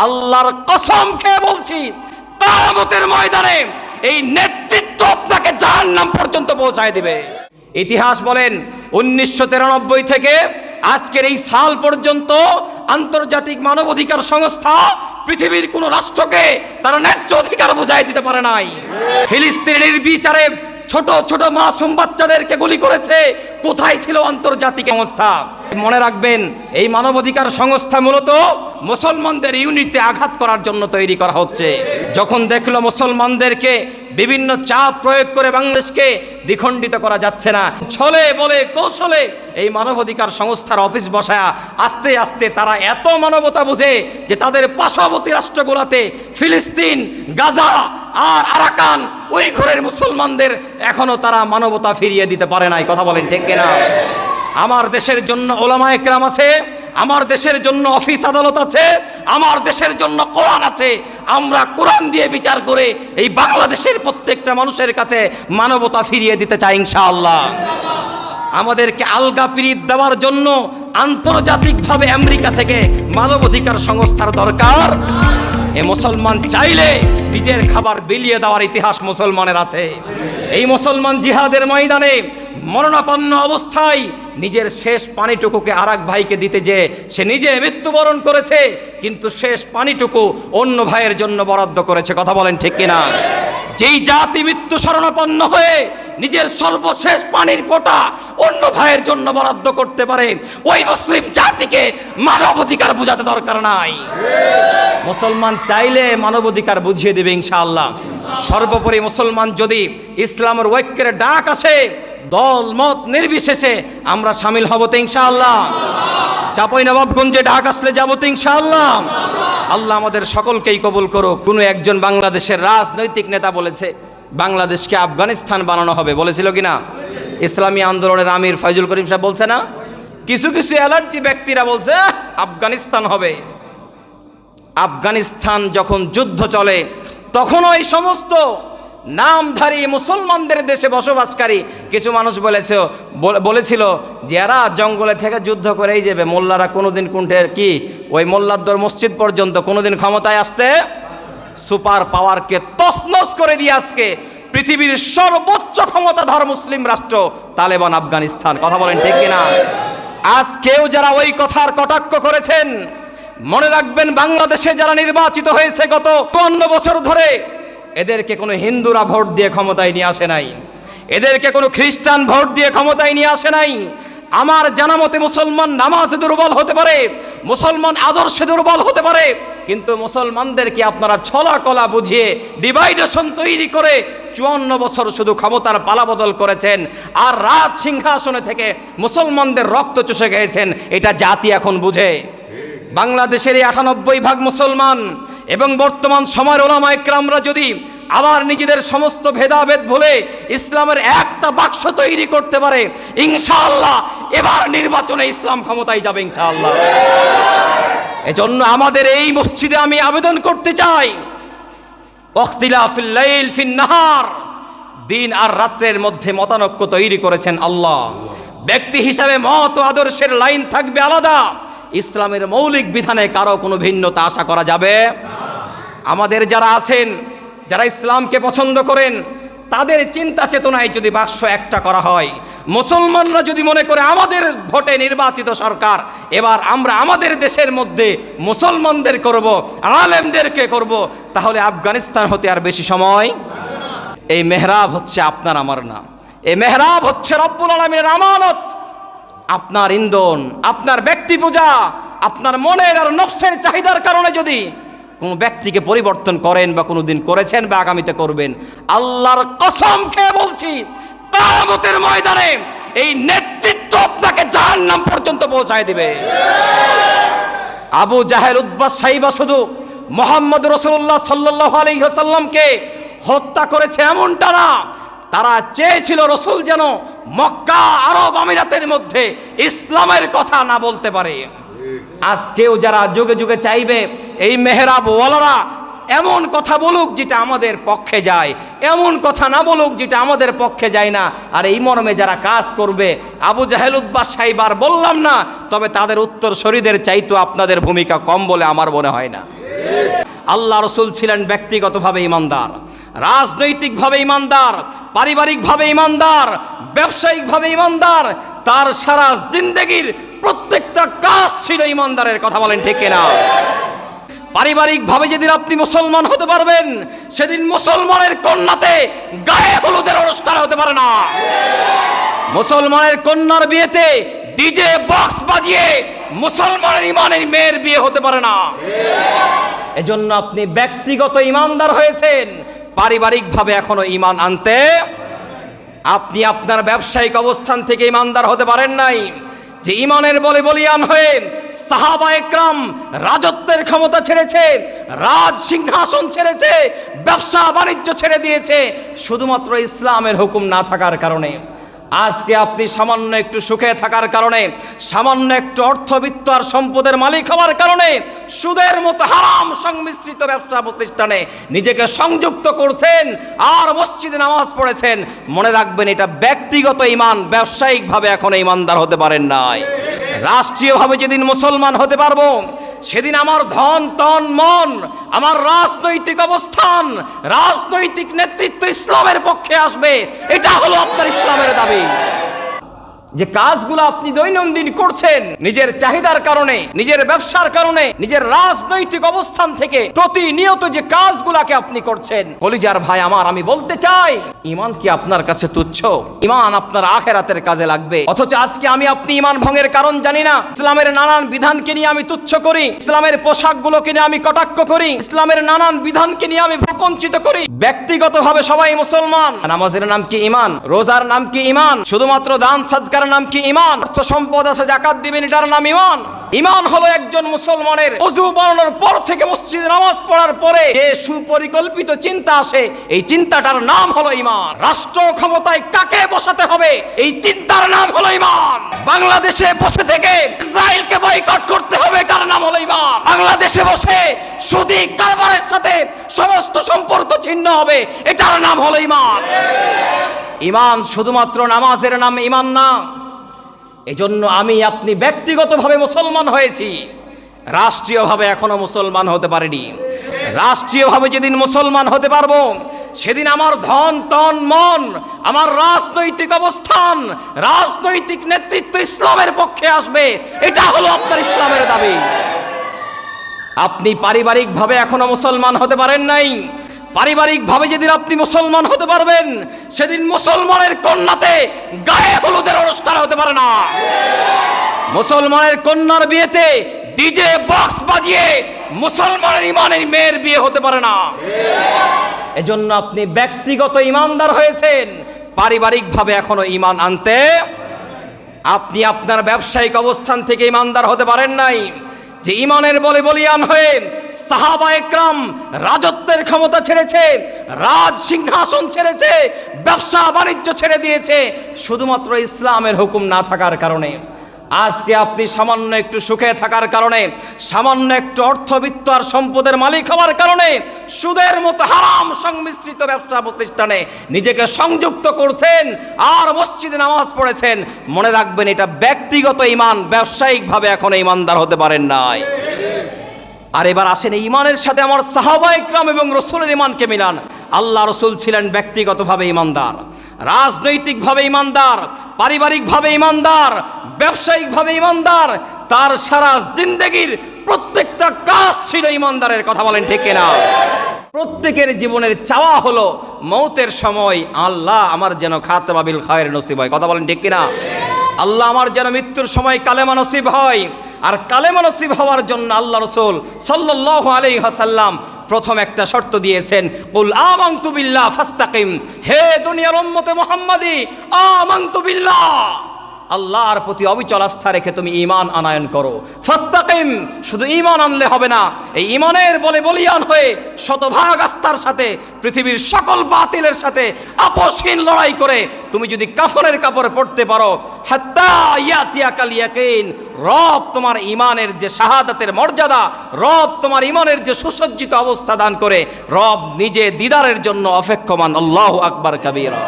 আল্লাহর কসম খেয়ে বলছি, কিয়ামতের ময়দানে এই নেতৃত্ব আপনাকে জাহান্নাম পর্যন্ত পৌঁছায় দিবে। ইতিহাস বলেন 1993 থেকে আজকের এই সাল পর্যন্ত আন্তর্জাতিক মানবাধিকার সংস্থা পৃথিবীর কোন রাষ্ট্রকে তারা ন্যায্য অধিকার বুঝাই দিতে পারে নাই। ফিলিস্তিনের বিচারে ছোট ছোট মাসুম বাচ্চাদেরকে গুলি করেছে, কোথায় ছিল আন্তর্জাতিক সংস্থা? মনে রাখবেন, এই মানবাধিকার সংস্থা মূলত মুসলমানদের ইউনিটে আঘাত করার জন্য তৈরি করা হচ্ছে। যখন দেখলো মুসলমানদেরকে বিভিন্ন চাপ প্রয়োগ করে বাংলাদেশকে দ্বিখণ্ডিত করা যাচ্ছে না, ছলে বলে কৌশলে এই মানবাধিকার সংস্থার অফিস বসায়া আস্তে আস্তে তারা এত মানবতা বুঝে যে তাদের পার্শ্ববর্তী রাষ্ট্রগুলোতে ফিলিস্তিন, গাজা আর আরাকান উইঘুরের মুসলমানদের এখনো তারা মানবতা ফিরিয়ে দিতে পারে নাই। কথা বলেন ঠিক কিনা? আমার দেশের জন্য ওলামায়ে কেরাম আছে, আমার দেশের জন্য অফিস আদালত আছে, আমার দেশের জন্য কোরআন আছে। আমরা কোরআন দিয়ে বিচার করে এই বাংলাদেশের প্রত্যেকটা মানুষের কাছে মানবতা ফিরিয়ে দিতে চাই ইনশাআল্লাহ। আমাদেরকে আলগা পিরিত দেওয়ার জন্য আন্তর্জাতিকভাবে আমেরিকা থেকে মানবাধিকার সংস্থার দরকার। এ মুসলমান চাইলে নিজের খাবার বিলিয়ে দেওয়ার ইতিহাস মুসলমানের আছে। এই মুসলমান জিহাদের ময়দানে মরণাপন্ন অবস্থায় নিজের শেষ পানিটুকুকে আরেক ভাইকে দিতে যে সে নিজে মৃত্যুবরণ করেছে, কিন্তু শেষ পানিটুকু অন্য ভাইয়ের জন্য বরাদ্দ করেছে। কথা বলেন ঠিক কিনা? যেই জাতি মৃত্যু শরণাপন্ন হয়ে নিজের সর্বশেষ পানির ফোঁটা অন্য ভাইয়ের জন্য বরাদ্দ করতে পারে, ওই মুসলিম জাতিকে মানবাধিকার বুঝাতে দরকার নাই। মুসলমান চাইলে মানবাধিকার বুঝিয়ে দেবে ইনশাআল্লাহ। সর্বোপরি মুসলমান যদি ইসলামের ঐক্যের ডাক আসে, দল মত নির্বিশেষে আমরা সামিল হব তো ইনশাআল্লাহ। চাঁপাইনবাবগঞ্জে ডাক আসলে যাবো তো ইনশাআল্লাহ। আল্লাহ আমাদের সকলকেই কবুল করুক। কোনো একজন বাংলাদেশের রাজনৈতিক নেতা বলেছে বাংলাদেশকে আফগানিস্তান বানানো হবে, বলেছিল কিনা? ইসলামী আন্দোলনের আমির ফয়জুল করিম সাহেব বলছে না? কিছু কিছু অ্যালার্জি ব্যক্তিরা বলছে আফগানিস্তান হবে। আফগানিস্তান যখন যুদ্ধ চলে তখন ওই সমস্ত নামধারী মুসলমানদের দেশে বসবাসকারী কিছু মানুষ বলেছিল যে এরা জঙ্গলে থেকে যুদ্ধ করেই যাবে, মোল্লারা কোনোদিন কুণ্ঠের কি ওই মোল্লাদ্দর মসজিদ পর্যন্ত কোনোদিন ক্ষমতায় আসতে সুপার পাওয়ারকে তছনছ করে দিয়ে আজকে পৃথিবীর সর্বোচ্চ ক্ষমতাধর মুসলিম রাষ্ট্র তালেবান আফগানিস্তান। কথা বলেন ঠিক কিনা? আজকেও যারা ওই কথার কটাক্ষ করেছেন, মনে রাখবেন বাংলাদেশে যারা নির্বাচিত হয়েছে গত ৫৪ বছর ধরে, এদেরকে কোনো হিন্দুরা ভোট দিয়ে ক্ষমতায় নিয়ে আসে নাই, এদেরকে কোনো খ্রিস্টান ভোট দিয়ে ক্ষমতায় নিয়ে আসে নাই। আমার জানা মতে মুসলমান নামাজে দুর্বল হতে পারে, মুসলমান আদর্শে দুর্বল হতে পারে, কিন্তু মুসলমানদেরকে আপনারা ছলা কলা বুঝিয়ে ডিভাইডেশন তৈরি করে ৫৪ বছর শুধু ক্ষমতার পালাবদল করেছেন আর রাজ সিংহাসনে থেকে মুসলমানদের রক্ত চুষে গিয়েছেন। এটা জাতি এখন বুঝে। বাংলাদেশের এই ৯৮% মুসলমান এবং বর্তমান সময়ের ওলামায়ে কেরামরা যদি আবার নিজেদের সমস্ত ভেদাভেদ ভুলে ইসলামের একটা বাক্স তৈরি করতে পারে, ইনশাআল্লাহ এবার নির্বাচনে ইসলাম ক্ষমতায় যাবে ইনশাআল্লাহ। এজন্য আমাদের এই মসজিদে আমি আবেদন করতে চাই, ইখতিলাফুল লাইল ফিন নাহার, দিন আর রাতের মধ্যে মতানৈক্য তৈরি করেছেন আল্লাহ। ব্যক্তি হিসাবে মত ও আদর্শের লাইন থাকবে আলাদা, ইসলামের মৌলিক বিধানে কারো কোনো ভিন্নতা আশা করা যাবে। আমাদের যারা আছেন, যারা ইসলামকে পছন্দ করেন, তাদের চিন্তা চেতনায় যদি বাক্স একটা করা হয়, মুসলমানরা যদি মনে করে আমাদের ভোটে নির্বাচিত সরকার, এবার আমরা আমাদের দেশের মধ্যে মুসলমানদের করব, আলেমদেরকে করব, তাহলে আফগানিস্তান হতে আর বেশি সময়। এই মেহরাব হচ্ছে আপনার আমার না, এই মেহরাব হচ্ছে রব্বুল আলামিনের আমানত। আপনার ইন্ধন, আপনার ব্যক্তি পূজা, আপনার মনের আর নফসের চাহিদার কারণে যদি কোনো ব্যক্তিকে পরিবর্তন করেন বা কোনোদিন করেছেন বা আগামীতে করবেন, আল্লাহর কসম খেয়ে বলছি কিয়ামতের ময়দানে এই নেতৃত্ব আপনাকে জাহান্নাম পর্যন্ত পৌঁছায় দিবে। আবু জাহেল, উতবা, সাইবা শুধু মুহাম্মদ রাসূলুল্লাহ সাল্লাল্লাহু আলাইহি ওয়াসাল্লামকে হত্যা করেছে এমনটা না, তারা চেয়েছিল রসুল যেন মক্কা আরব আমিরাতের মধ্যে ইসলামের কথা না বলতে পারে। আজকেও যারা যুগে যুগে চাইবে এই মেহরাব ওয়ালারা এমন কথা বলুক যেটা আমাদের পক্ষে যায়, এমন কথা না বলুক যেটা আমাদের পক্ষে যায় না, আর এই মর্মে যারা কাজ করবে, আবু জাহেল, উতবা, সাইবার বললাম না, তবে তাদের উত্তরসূরিদের চাইতো আপনাদের ভূমিকা কম বলে আমার মনে হয় না। আল্লাহ রসুল ছিলেন ব্যক্তিগতভাবে ইমানদার, রাজনৈতিকভাবে ইমানদার, পারিবারিকভাবে ইমানদার, ব্যবসায়িকভাবে ইমানদার। তার সারা জিন্দেগির প্রত্যেকটা কাজ ছিল ইমানদারের। কথা বলেন ঠিক কিনা? পারিবারিকভাবে যেদিন আপনি মুসলমান হতে পারবেন, সেদিন মুসলমানের কন্যাতে গায়ে হলুদের অনুষ্ঠান হতে পারে না। মুসলমানের কন্যার বিয়েতে ডিজে বক্স বাজিয়ে মুসলমানের ইমানের মেয়ের বিয়ে হতে পারে না। এজন্য আপনি ব্যক্তিগত ইমানদার হয়েছেন, পারিবারিকভাবে এখনো ইমান আনতে আপনি আপনার ব্যবসায়িক অবস্থান থেকে ইমানদার হতে পারেন নাই। যে ইমানের বলে বলিয়ান হয়ে সাহাবা একরাম রাজত্বের ক্ষমতা ছেড়েছে, রাজ সিংহাসন ছেড়েছে, ব্যবসা বাণিজ্য ছেড়ে দিয়েছে শুধুমাত্র ইসলামের হুকুম না থাকার কারণে। আজকে আপনি সামান্য একটু সুখে থাকার কারণে, সামান্য একটু অর্থবিত্ত আর সম্পদের মালিক হওয়ার কারণে সুদের মতো হারাম সংমিশ্রিত ব্যবসা প্রতিষ্ঠানে নিজেকে সংযুক্ত করছেন আর মসজিদে নামাজ পড়েছেন। মনে রাখবেন, এটা ব্যক্তিগত ইমান, ব্যবসায়িকভাবে এখনো ইমানদার হতে পারেন নাই। রাষ্ট্রীয়ভাবে যেদিন মুসলমান হতে পারবো, সেদিন আমার ধন তন মন, আমার রাজনৈতিক অবস্থান, রাজনৈতিক নেতৃত্ব ইসলামের পক্ষে আসবে। এটা হলো আপনার ইসলামের দাবি। যে কাজগুলো আপনি দৈনন্দিন করছেন নিজের চাহিদার কারণে, নিজের ব্যবসার কারণে, নিজের রাজনৈতিক অবস্থান থেকে প্রতিনিয়ত যে কাজগুলাকে আপনি করছেন, কলিজার ভাই আমার, আমি বলতে চাই, ঈমান কি আপনার কাছে তুচ্ছ? ঈমান আপনার আখিরাতের কাজে লাগবে। অথচ আজকে আমি আপনি ঈমান ভঙ্গের কারণ জানি না। ইসলামের নানান বিধানকে নিয়ে আমি তুচ্ছ করি, ইসলামের পোশাকগুলোকে নিয়ে আমি কটাক্ষ করি, ইসলামের নানান বিধানকে নিয়ে আমি প্রকঞ্চিত করি। ব্যক্তিগতভাবে সবাই মুসলমান। নামাজের নাম কি ঈমান? রোজার নাম কি ঈমান? শুধুমাত্র দান সাদকার নাম কি ঈমান? অর্থ সম্পদ আছে, যাকাত দিবেন, এটার নাম ঈমান? ঈমান হলো একজন মুসলমানের ওযু বানানোর পর থেকে মসজিদে নামাজ পড়ার পরে যে সুপরিকল্পিত চিন্তা আসে, এই চিন্তাটার নাম হলো ঈমান। রাষ্ট্র ক্ষমতায় কাকে বসাতে হবে, এই চিন্তার নাম হলো ঈমান। বাংলাদেশে বসে থেকে ইসরায়েলকে বয়কট করতে হবে, এটার নাম হলো ঈমান। বাংলাদেশে বসে সুদী কারবারের সাথে সমস্ত সম্পর্ক ছিন্ন হবে, এটার নাম হলো ঈমান। ঈমান শুধুমাত্র নামাজের নাম ঈমান না। এজন্য আমি আপনি ব্যক্তিগতভাবে মুসলমান হয়েছি, রাষ্ট্রীয়ভাবে এখনো মুসলমান হতে পারিনি। রাষ্ট্রীয়ভাবে যেদিন মুসলমান হতে পারবো, সেদিন আমার ধন তন মন, আমার রাজনৈতিক অবস্থান, রাজনৈতিক নেতৃত্ব ইসলামের পক্ষে আসবে। এটা হলো আপনার ইসলামের দাবি। আপনি পারিবারিকভাবে এখনো মুসলমান হতে পারেন নাই। পারিবারিকভাবে যেদিন আপনি মুসলমান হতে পারবেন, সেদিন মুসলমানের কন্যাতে গায়ে হলুদের অনুষ্ঠান হতে পারে না। মুসলমানের কন্যার বিয়েতে ডিজে বক্স বাজিয়ে মুসলমানের ইমানের মেয়ের বিয়ে হতে পারে না। এজন্য আপনি ব্যক্তিগত ইমানদার হয়েছেন, পারিবারিকভাবে এখনো ঈমান আনতে আপনি আপনার ব্যবসায়িক অবস্থান থেকে ইমানদার হতে পারেন নাই। যে ইমানের বলে বলিয়ান হয়ে সাহাবা একরাম রাজত্বের ক্ষমতা ছেড়েছে, রাজ সিংহাসন ছেড়েছে, ব্যবসা বাণিজ্য ছেড়ে দিয়েছে শুধুমাত্র ইসলামের হুকুম না থাকার কারণে। আজকে আপনি সামান্য একটু সুখে থাকার কারণে, সামান্য একটু অর্থবিত্ত আর সম্পদের মালিক হওয়ার কারণে সুদের মতো হারাম সংমিশ্রিত ব্যবসা প্রতিষ্ঠানে নিজেকে সংযুক্ত করছেন আর মসজিদে নামাজ পড়েছেন। মনে রাখবেন, এটা ব্যক্তিগত ঈমান, ব্যবসায়িকভাবে এখনো ঈমানদার হতে পারেন নাই। আর এবার আসেন, এই ঈমানের সাথে আমার সাহাবা ইকরাম এবং রসুলের ঈমানকে মিলান। আল্লাহ রসুল ছিলেন ব্যক্তিগতভাবে ঈমানদার, রাজনৈতিকভাবে ঈমানদার, পারিবারিকভাবে ঈমানদার, ব্যবসায়িকভাবে ঈমানদার। তার সারা জিন্দেগির প্রত্যেকটা কাজ ছিল ঈমানদারের। কথা বলেন ঠিক কিনা? প্রত্যেকের জীবনের চাওয়া হলো মৌতের সময়, আল্লাহ আমার যেন খাতেমা বিল খায়র নসিব হয়। কথা বলেন ঠিক কিনা? আল্লাহ আমার যেন মৃত্যুর সময় কালেমা নসিব হয়। আর কালেমা নসিব হওয়ার জন্য আল্লাহ রসুল সাল্লাল্লাহু আলাইহি ওয়াসাল্লাম প্রথম একটা শর্ত দিয়েছেন, কুল আমানতু বিল্লাহ ফাস্তাকিম। হে দুনিয়ার উম্মতে মুহাম্মাদি, আমানতু বিল্লাহ, আল্লাহর প্রতি অবিচল আস্থা রেখে তুমি ঈমান আনয়ন করো। ফাস্তাকিম, শুধু ঈমান আনলে হবে না, এই ঈমানের বলে বলিয়ান হয়ে শতভাগ আস্থার সাথে পৃথিবীর সকল বাতিলের সাথে আপসহীন লড়াই করে তুমি যদি কাফনের কাপড় পড়তে পারো, হাত্তা ইয়াতিয়াকাল ইয়াকিন, রব তোমার ঈমানের যে শাহাদাতের মর্যাদা, রব তোমার ঈমানের যে সুসজ্জিত অবস্থা দান করে, রব নিজে দিদারের জন্য অপেক্ষমান। আল্লাহু আকবার কাবীরা।